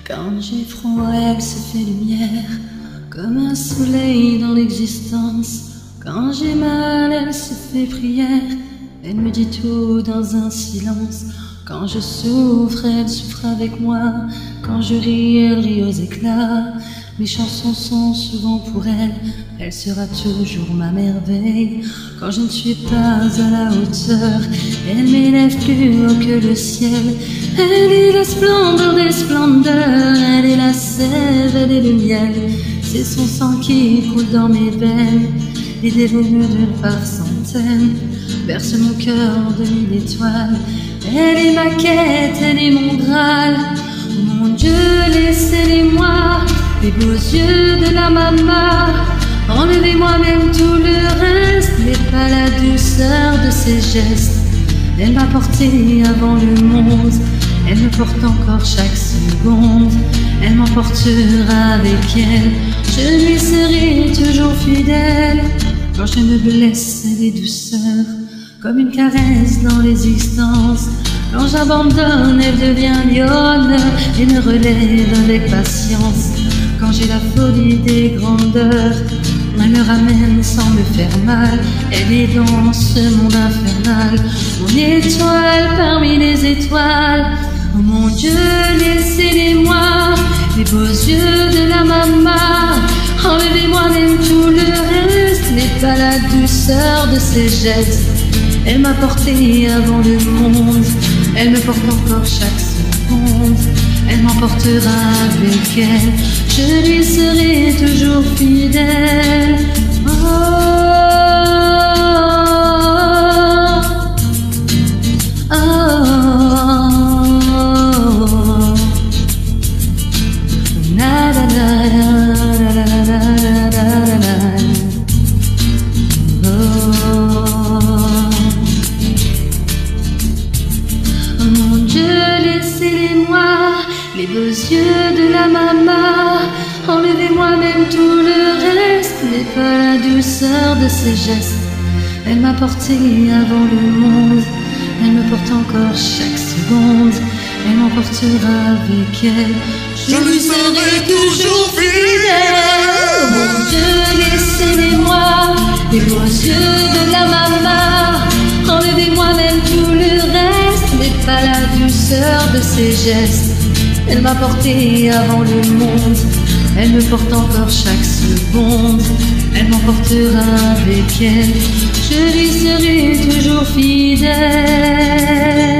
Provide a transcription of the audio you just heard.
Quand j'ai froid, elle se fait lumière, comme un soleil dans l'existence. Quand j'ai mal, elle se fait prière, elle me dit tout dans un silence. Quand je souffre, elle souffre avec moi. Quand je ris, elle rit aux éclats. Mes chansons sont souvent pour elle sera toujours ma merveille. Quand je ne suis pas à la hauteur, elle m'élève plus haut que le ciel. Elle est la splendeur des splendeurs, elle est la sève, elle est le miel. C'est son sang qui coule dans mes veines, et des venus par centaines berce mon cœur de mille étoiles. Elle est ma quête, elle est mon Graal. Mon Dieu, laissez-les-moi, les beaux yeux de la maman. Enlevez-moi même tout le reste, mais pas la douceur de ses gestes. Elle m'a porté avant le monde, elle me porte encore chaque seconde. Elle m'emportera avec elle, je lui serai toujours fidèle. Quand je me blesse, elle est douceur, comme une caresse dans l'existence. Quand j'abandonne, elle devient lionne et me relève avec patience. Quand j'ai la folie des grandeurs, elle me ramène sans me faire mal. Elle est dans ce monde infernal, mon étoile parmi les étoiles. Oh mon Dieu, laissez-les-moi, les beaux yeux de la maman. Enlevez-moi même tout le reste, mais pas la douceur de ses gestes. Elle m'a porté avant le monde, elle me porte encore chaque seconde. Elle m'emportera avec elle, je lui serai toujours fidèle. Oh, oh, oh. Na, na, na, na, na, na, na, na. Mon Dieu, laissez-les-moi, les beaux yeux de la maman. Enlevez-moi même tout le reste, mais pas la douceur de ses gestes. Elle m'a porté avant le monde, elle me porte encore chaque seconde. Elle m'emportera avec elle, je lui serai toujours fidèle. Mon Dieu, laissez-les-moi, les beaux yeux de la maman. Enlevez-moi même tout le reste, mais pas la douceur de ses gestes. Elle m'a porté avant le monde, elle me porte encore chaque seconde. Elle m'emportera avec elle, je lui serai toujours fidèle.